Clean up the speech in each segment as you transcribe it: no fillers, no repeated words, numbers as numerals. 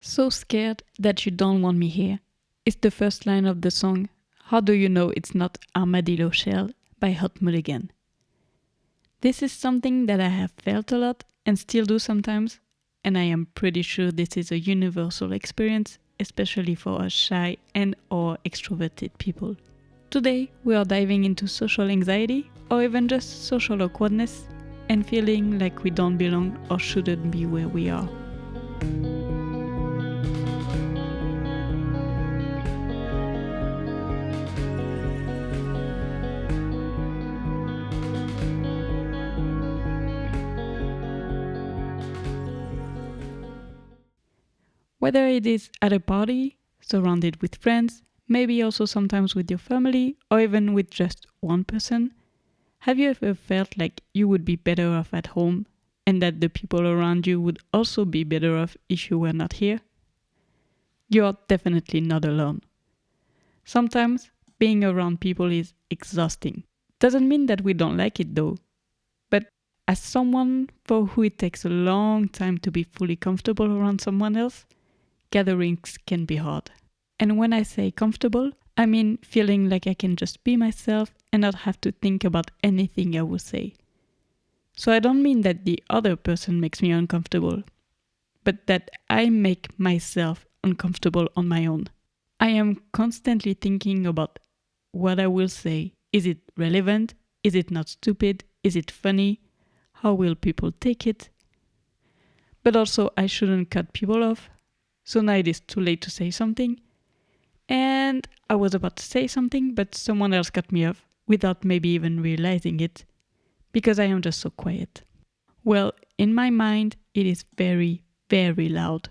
So scared that you don't want me here is the first line of the song How Do You Know It's Not Armadillo Shell by Hot Mulligan. This is something that I have felt a lot and still do sometimes, and I am pretty sure this is a universal experience, especially for us shy and or extroverted people. Today we are diving into social anxiety or even just social awkwardness and feeling like we don't belong or shouldn't be where we are. Whether it is at a party, surrounded with friends, maybe also sometimes with your family, or even with just one person, have you ever felt like you would be better off at home and that the people around you would also be better off if you were not here? You are definitely not alone. Sometimes being around people is exhausting. Doesn't mean that we don't like it though, but as someone for who it takes a long time to be fully comfortable around someone else, gatherings can be hard. And when I say comfortable, I mean feeling like I can just be myself and not have to think about anything I will say. So I don't mean that the other person makes me uncomfortable, but that I make myself uncomfortable on my own. I am constantly thinking about what I will say. Is it relevant? Is it not stupid? Is it funny? How will people take it? But also, I shouldn't cut people off. So now it is too late to say something. And I was about to say something, but someone else cut me off without maybe even realizing it, because I am just so quiet. Well, in my mind, it is very, very loud.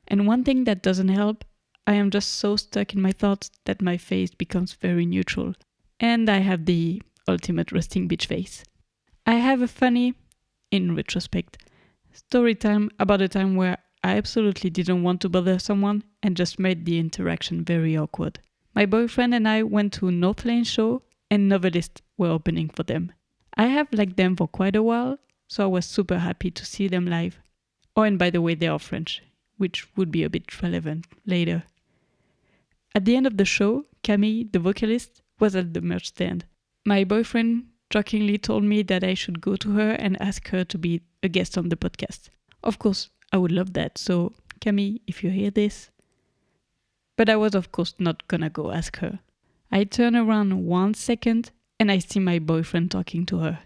And one thing that doesn't help, I am just so stuck in my thoughts that my face becomes very neutral. And I have the ultimate resting bitch face. I have a funny, in retrospect, story time about a time where I absolutely didn't want to bother someone and just made the interaction very awkward. My boyfriend and I went to North Lane show and Novelists were opening for them. I have liked them for quite a while, so I was super happy to see them live. Oh, and by the way, they are French, which would be a bit relevant later. At the end of the show, Camille, the vocalist, was at the merch stand. My boyfriend jokingly told me that I should go to her and ask her to be a guest on the podcast. Of course, I would love that, so Camille, if you hear this. But I was of course not gonna go ask her. I turn around 1 second and I see my boyfriend talking to her.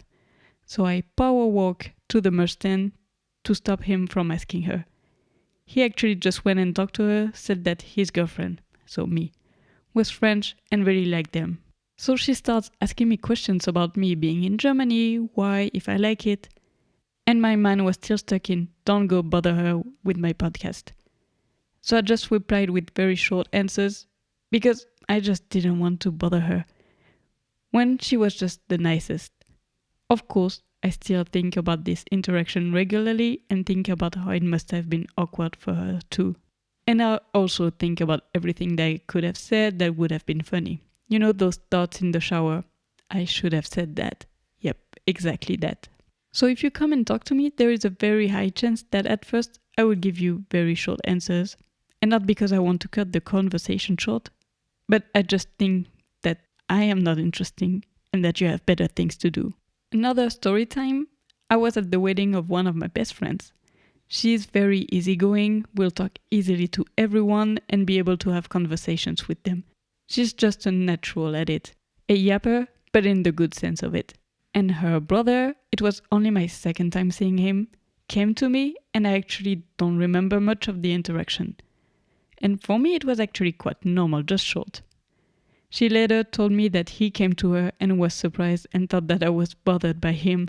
So I power walk to the merch stand to stop him from asking her. He actually just went and talked to her, said that his girlfriend, so me, was French and really liked them. So she starts asking me questions about me being in Germany, why, if I like it. And my mind was still stuck in, don't go bother her with my podcast. So I just replied with very short answers because I just didn't want to bother her when she was just the nicest. Of course, I still think about this interaction regularly and think about how it must have been awkward for her too. And I also think about everything that I could have said that would have been funny. You know those thoughts in the shower? I should have said that. Yep, exactly that. So if you come and talk to me, there is a very high chance that at first I will give you very short answers. And not because I want to cut the conversation short, but I just think that I am not interesting and that you have better things to do. Another story time, I was at the wedding of one of my best friends. She is very easygoing, will talk easily to everyone and be able to have conversations with them. She's just a natural at it. A yapper, but in the good sense of it. And her brother, it was only my second time seeing him, came to me and I actually don't remember much of the interaction. And for me it was actually quite normal, just short. She later told me that he came to her and was surprised and thought that I was bothered by him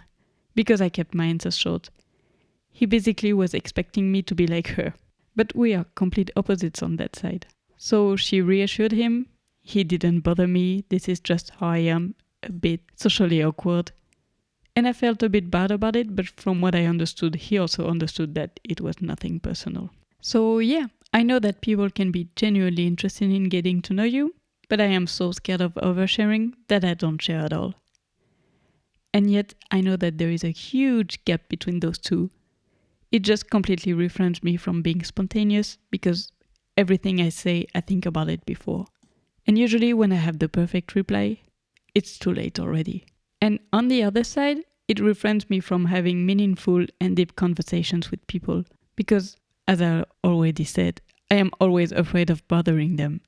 because I kept my answers short. He basically was expecting me to be like her, but we are complete opposites on that side. So she reassured him, he didn't bother me, this is just how I am, a bit socially awkward. And I felt a bit bad about it, but from what I understood, he also understood that it was nothing personal. So yeah, I know that people can be genuinely interested in getting to know you, but I am so scared of oversharing that I don't share at all. And yet, I know that there is a huge gap between those two. it just completely refrains me from being spontaneous because everything I say, I think about it before. And usually when I have the perfect reply, it's too late already. And on the other side, it refrains me from having meaningful and deep conversations with people because, as I already said, I am always afraid of bothering them.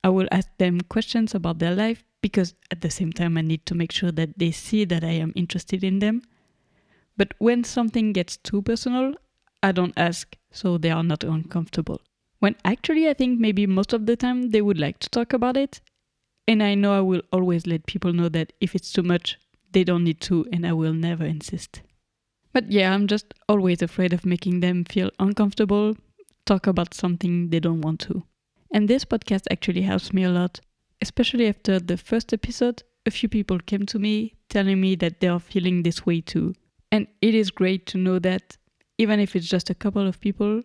I will ask them questions about their life because at the same time I need to make sure that they see that I am interested in them. But when something gets too personal, I don't ask so they are not uncomfortable. When actually I think maybe most of the time they would like to talk about it. And I know I will always let people know that if it's too much, they don't need to, and I will never insist. But yeah, I'm just always afraid of making them feel uncomfortable, talk about something they don't want to. And this podcast actually helps me a lot, especially after the first episode. A few people came to me telling me that they are feeling this way too. And it is great to know that even if it's just a couple of people,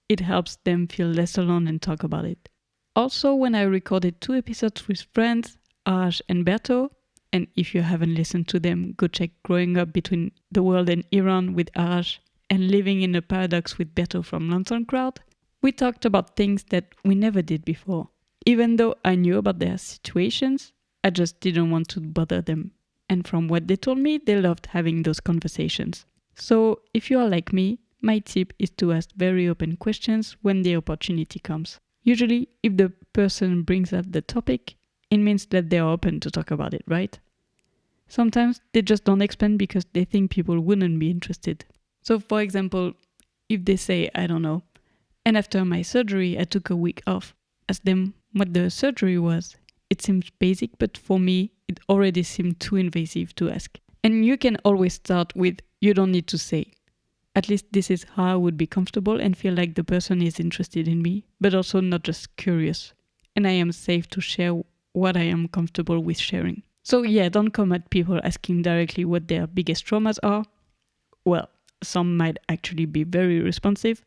it helps them feel less alone and talk about it. Also, when I recorded 2 episodes with friends, Arash and Berto, and if you haven't listened to them, go check Growing Up Between the World and Iran with Arash and Living in a Paradox with Berto from Lantern Crowd, we talked about things that we never did before. Even though I knew about their situations, I just didn't want to bother them. And from what they told me, they loved having those conversations. So if you are like me, my tip is to ask very open questions when the opportunity comes. Usually, if the person brings up the topic, it means that they are open to talk about it, right? Sometimes they just don't expand because they think people wouldn't be interested. So for example, if they say, I don't know, and after my surgery I took a week off, ask them what the surgery was. It seems basic, but for me, it already seemed too invasive to ask. And you can always start with, you don't need to say. At least this is how I would be comfortable and feel like the person is interested in me, but also not just curious. And I am safe to share what I am comfortable with sharing. So yeah, don't come at people asking directly what their biggest traumas are. Well, some might actually be very responsive,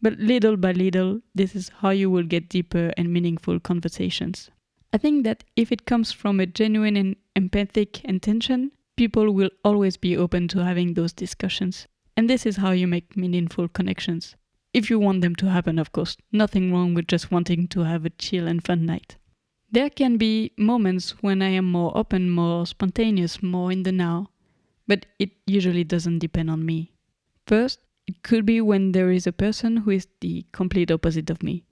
but little by little, this is how you will get deeper and meaningful conversations. I think that if it comes from a genuine and empathic intention, people will always be open to having those discussions. And this is how you make meaningful connections. If you want them to happen, of course, nothing wrong with just wanting to have a chill and fun night. There can be moments when I am more open, more spontaneous, more in the now, but it usually doesn't depend on me. First, it could be when there is a person who is the complete opposite of me.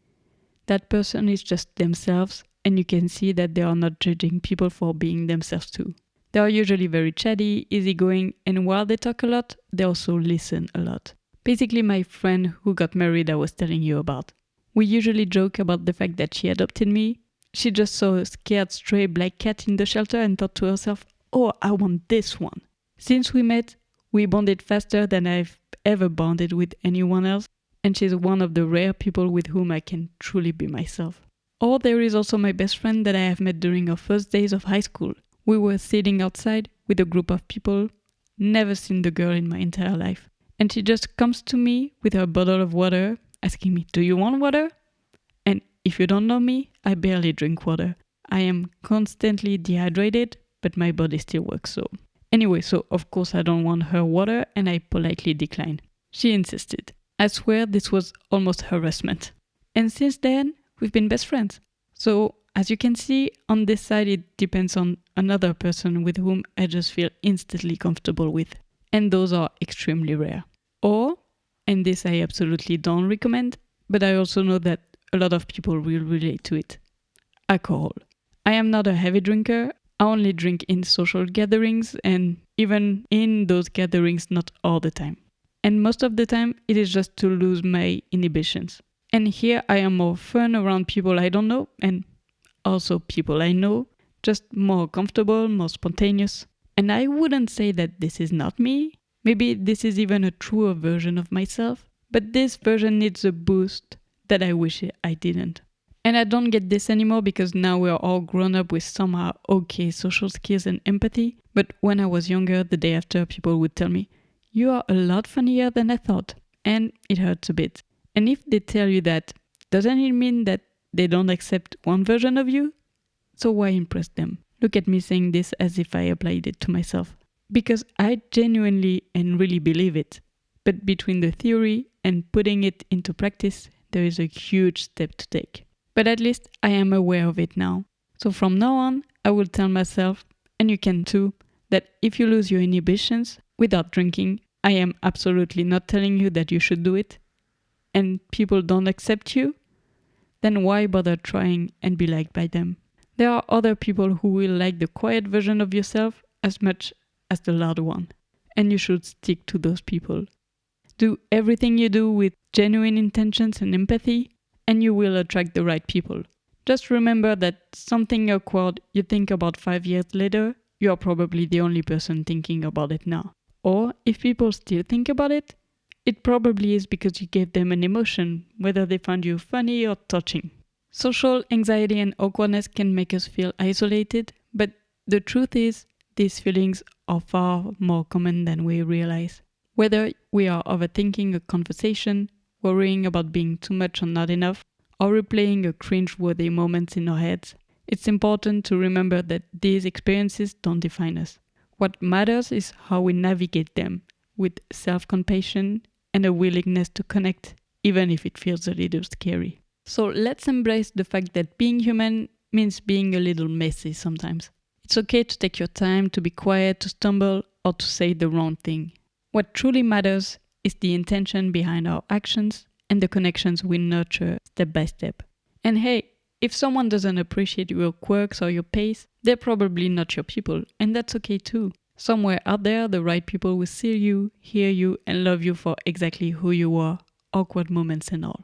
That person is just themselves, and you can see that they are not judging people for being themselves too. They are usually very chatty, easygoing, and while they talk a lot, they also listen a lot. Basically my friend who got married I was telling you about. We usually joke about the fact that she adopted me. She just saw a scared stray black cat in the shelter and thought to herself, oh, I want this one. Since we met, we bonded faster than I've ever bonded with anyone else, and she's one of the rare people with whom I can truly be myself. Or there is also my best friend that I have met during our first days of high school. We were sitting outside with a group of people, never seen the girl in my entire life. And she just comes to me with her bottle of water, asking me, do you want water? And if you don't know me, I barely drink water. I am constantly dehydrated, but my body still works so. Anyway, so of course I don't want her water and I politely declined. She insisted. I swear this was almost harassment. And since then, we've been best friends. So as you can see, on this side it depends on another person with whom I just feel instantly comfortable with. And those are extremely rare. Or, and this I absolutely don't recommend, but I also know that a lot of people will relate to it. Alcohol. I am not a heavy drinker. I only drink in social gatherings, and even in those gatherings, not all the time. And most of the time, it is just to lose my inhibitions. And here I am more fun around people I don't know, and also people I know, just more comfortable, more spontaneous. And I wouldn't say that this is not me. Maybe this is even a truer version of myself. But this version needs a boost that I wish I didn't. And I don't get this anymore because now we're all grown up with somehow okay social skills and empathy. But when I was younger, the day after, people would tell me, you are a lot funnier than I thought. And it hurts a bit. And if they tell you that, doesn't it mean that they don't accept one version of you? So why impress them? Look at me saying this as if I applied it to myself. Because I genuinely and really believe it. But between the theory and putting it into practice, there is a huge step to take. But at least I am aware of it now. So from now on, I will tell myself, and you can too, that if you lose your inhibitions without drinking, I am absolutely not telling you that you should do it, and people don't accept you, then why bother trying and be liked by them? There are other people who will like the quiet version of yourself as much as the loud one, and you should stick to those people. Do everything you do with genuine intentions and empathy, and you will attract the right people. Just remember that something awkward you think about 5 years later, you are probably the only person thinking about it now. Or if people still think about it, it probably is because you gave them an emotion, whether they found you funny or touching. Social anxiety and awkwardness can make us feel isolated, but the truth is, these feelings are far more common than we realize. Whether we are overthinking a conversation, worrying about being too much or not enough, or replaying a cringe-worthy moment in our heads, it's important to remember that these experiences don't define us. What matters is how we navigate them, with self-compassion and a willingness to connect, even if it feels a little scary. So let's embrace the fact that being human means being a little messy sometimes. It's okay to take your time, to be quiet, to stumble, or to say the wrong thing. What truly matters is the intention behind our actions and the connections we nurture step by step. And hey, if someone doesn't appreciate your quirks or your pace, they're probably not your people, and that's okay too. Somewhere out there, the right people will see you, hear you, and love you for exactly who you are, awkward moments and all.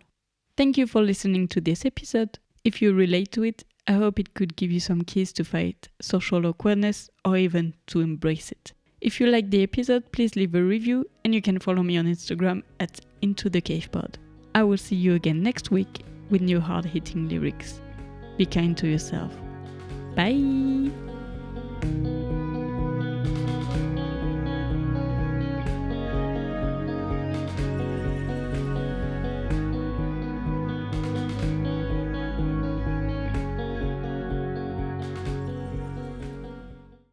Thank you for listening to this episode. If you relate to it, I hope it could give you some keys to fight social awkwardness or even to embrace it. If you like the episode, please leave a review and you can follow me on Instagram at IntoTheCavePod. I will see you again next week with new hard-hitting lyrics. Be kind to yourself. Bye!